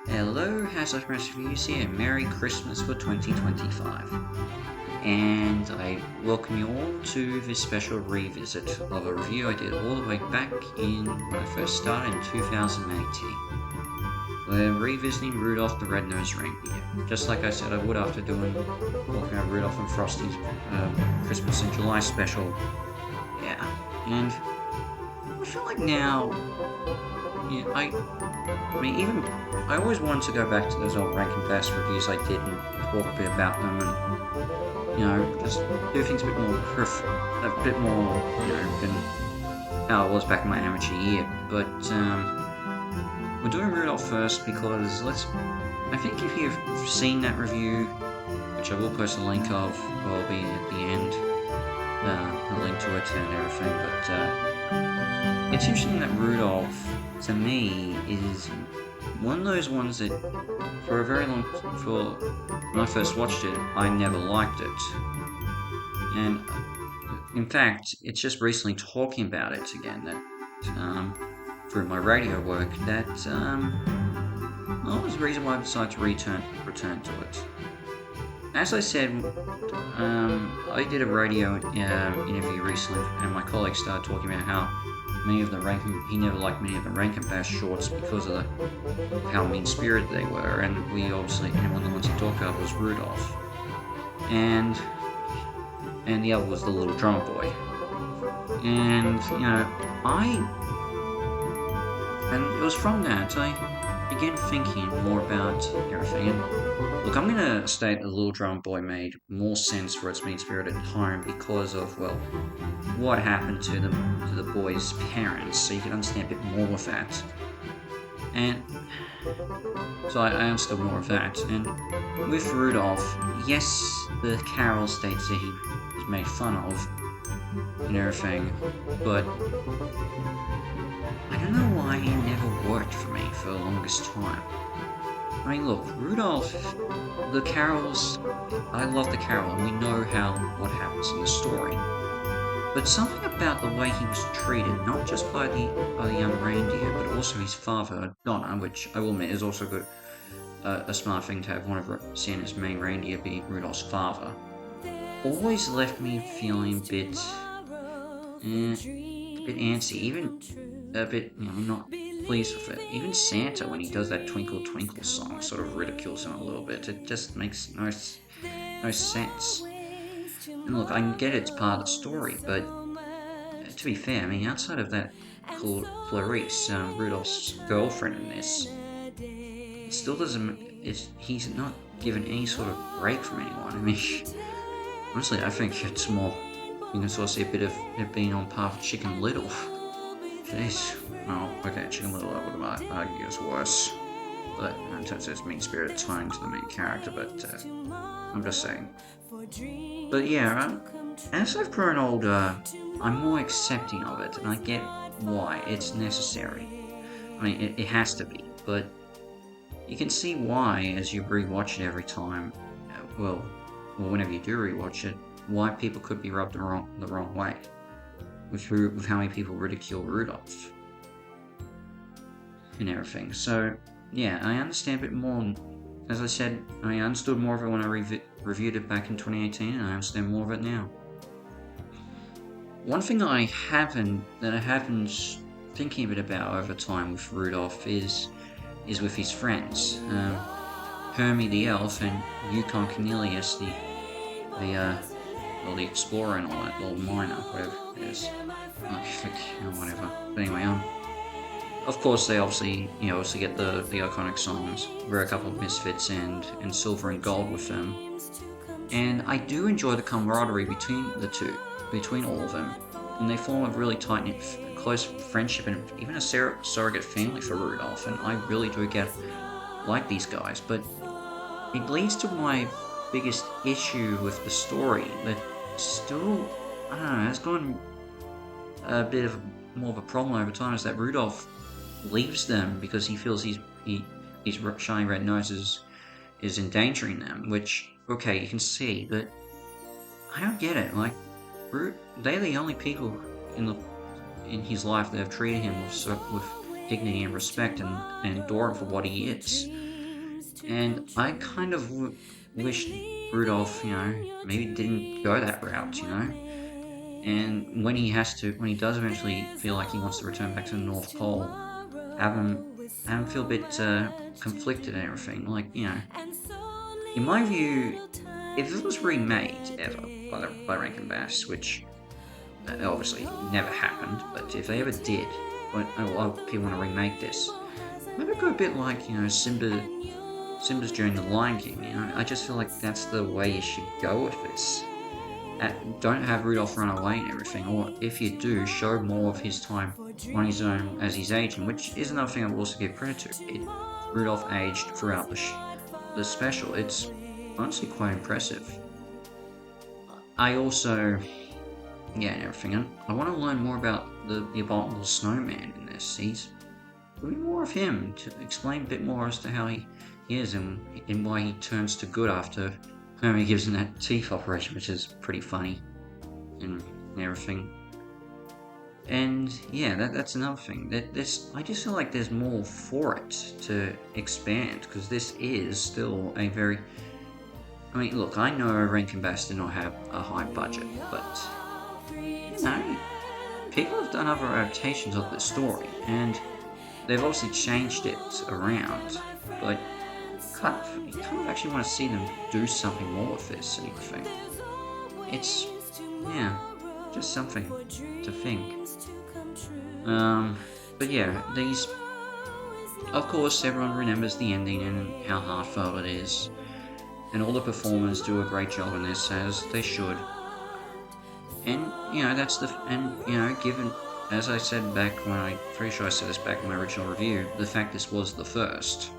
Hello, House of Reviews here. Merry Christmas for 2025. And I welcome you all to this special revisit of a review I did all the way back in when I first started in 2018. We're revisiting Rudolph the Red-Nosed Reindeer, just like I said I would after talking about Rudolph and Frosty's Christmas in July special. Yeah, and I feel like now, yeah, I mean, even I always wanted to go back to those old Rankin Bass reviews I did and talk a bit about them, and just do things a bit more, than how it was back in my amateur year. But we're doing Rudolph first because I think if you've seen that review, which I will post a link of, will be at the end, a link to it and everything. But it's interesting that Rudolph, to me, is one of those ones that for when I first watched it, I never liked it. And in fact, it's just recently talking about it again that through my radio work that was the reason why I decided to return to it. As I said, I did a radio interview recently, and my colleague started talking about how he never liked many of the Rankin Bass shorts because of how mean-spirited they were, and one of the ones he talked about was Rudolph, and the other was the Little Drummer Boy, and and it was from that I began thinking more about everything. And look, I'm gonna state that the Little Drummer Boy made more sense for its mean-spirited tone because of what happened to the boy's parents, so you can understand a bit more of that. And so I understood more of that. And with Rudolph, yes, the carol states that he was made fun of and everything, but I don't know why he never worked for me for the longest time. I mean, look, Rudolph, the carols, I love the carol, and we know what happens in the story. But something about the way he was treated, not just by the young reindeer, but also his father, Donna, which I will admit is also a smart thing to have one of Santa's main reindeer be Rudolph's father, always left me feeling a bit antsy, even a bit, not pleased with it. Even Santa, when he does that Twinkle Twinkle song, sort of ridicules him a little bit. It just makes no sense. And look, I can get it's part of the story, but to be fair, I mean, outside of that called Clarice, Rudolph's girlfriend in this, it still doesn't. He's not given any sort of break from anyone. I mean, honestly, I think it's more. You can sort of see a bit of it being on par with Chicken Little. Jeez. Well, okay, Chicken Little I would argue is worse, but in terms of its mean-spirited tone to the main character. But I'm just saying. But yeah, as I've grown older, I'm more accepting of it, and I get why it's necessary. I mean, it has to be, but you can see why as you rewatch it every time. Well, whenever you do rewatch it, why people could be rubbed the wrong way with how many people ridicule Rudolph and everything. So yeah, I understand a bit more. As I said, I understood more of it when I reviewed it back in 2018, and I understand more of it now. One thing I have been thinking a bit about over time with Rudolph is with his friends, Hermie the elf and Yukon Cornelius the explorer and all that, little miner, whatever it is. Whatever. But anyway, of course they obviously get the iconic songs. There are a couple of misfits and silver and gold with them. And I do enjoy the camaraderie between the two, between all of them. And they form a really tight-knit, close friendship and even a surrogate family for Rudolph. And I really do like these guys. But it leads to my biggest issue with the story that still, I don't know, has gone a bit of more of a problem over time, is that Rudolph leaves them because he feels his shiny red nose is endangering them, which, okay, you can see, but I don't get it. Like, they're the only people in his life that have treated him with dignity and respect and adore him for what he is. And I kind of wished Rudolph, maybe didn't go that route. And when he does eventually feel like he wants to return back to the North Pole, have him, have him feel a bit conflicted and everything. Like, in my view, if this was remade ever by Rankin Bass, which obviously never happened, but if they ever did, when a lot of people want to remake this, maybe go a bit like Simba's during the Lion King. I just feel like that's the way you should go with this. Don't have Rudolph run away and everything, or if you do, show more of his time on his own as he's aging, which is another thing I will also give credit to. Rudolph aged throughout the special. It's honestly quite impressive. I also, yeah, and everything. And I want to learn more about the abominable snowman in this. Give me more of him to explain a bit more as to how he is and why he turns to good after Hermie gives him that teeth operation, which is pretty funny and everything. And yeah, that's another thing. I just feel like there's more for it to expand because this is still a very. I mean, look, I know Rankin Bass did not have a high budget, but people have done other adaptations of this story, and they've obviously changed it around, but you kind of actually want to see them do something more with this and everything. It's, yeah, just something to think. But yeah, of course, everyone remembers the ending and how heartfelt it is, and all the performers do a great job in this, as they should. And, given, as I said back when pretty sure I said this back in my original review, the fact this was the first,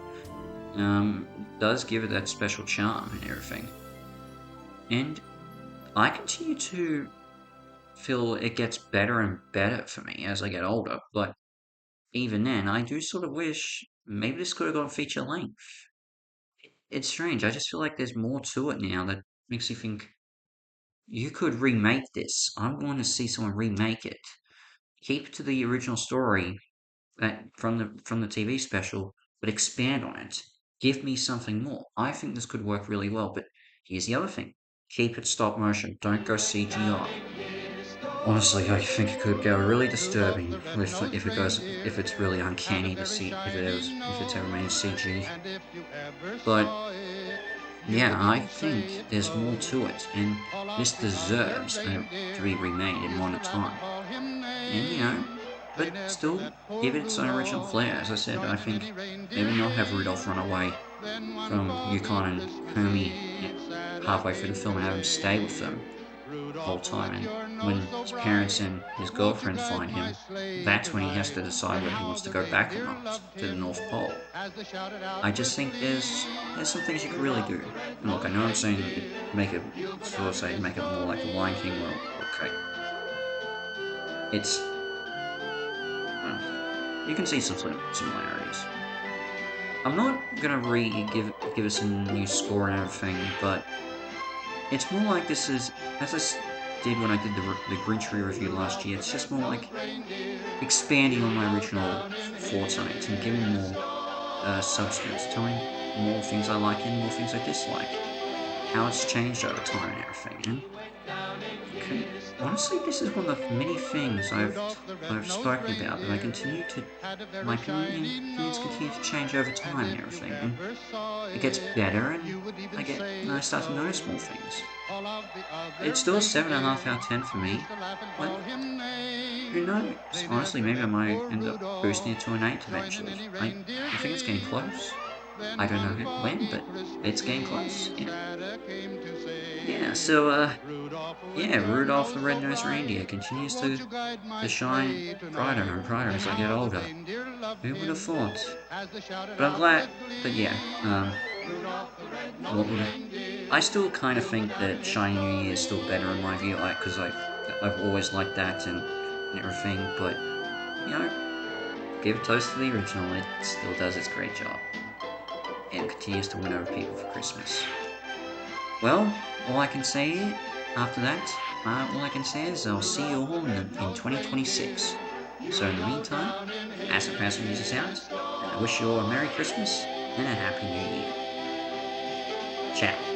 does give it that special charm and everything. And I continue to feel it gets better and better for me as I get older, but even then, I do sort of wish maybe this could have gone feature length. It's strange, I just feel like there's more to it now that makes you think, you could remake this. I want to see someone remake it. Keep it to the original story from the TV special, but expand on it. Give me something more. I think this could work really well, but here's the other thing. Keep it stop motion. Don't go CGI. Honestly, I think it could go really disturbing if it's really uncanny to see if it's ever made CG. But yeah, I think there's more to it, and this deserves to be remade in modern time. And but still give it its own original flair. As I said, I think maybe not have Rudolph run away from Yukon and Hermie halfway through the film and have him stay with them the whole time. And when his parents and his girlfriend find him, that's when he has to decide whether he wants to go back or not to the North Pole. I just think there's some things you could really do. And look, I know I'm saying make it more like the Lion King. Well, okay, it's you can see some similarities. I'm not gonna give us a new score and everything, but it's more like this is, as I did when I did the Grinch review last year, it's just more like expanding on my original thoughts on it and giving more substance, telling more things I like and more things I dislike, how it's changed over time and everything. And honestly, this is one of the many things I've spoken about that my opinions continue to change over time and everything. And it gets better, and I start to notice more things. It's still a 7.5 out of 10 for me, but who knows? Honestly, maybe I might end up boosting it to an 8 eventually. I think it's getting close. I don't know when, but it's getting close. Yeah. Yeah, so, yeah, Rudolph the Red-Nosed Reindeer continues to shine brighter and brighter as I get older. Who would have thought? But I'm glad, but yeah, I still kind of think that Shiny New Year is still better in my view, because I've always liked that and everything, but, give toast to the original, it still does its great job. And continues to win over people for Christmas. Well, all I can say after that, all I can say is I'll see you all in 2026. So in the meantime, as it passes us out, and I wish you all a Merry Christmas and a Happy New Year. Ciao.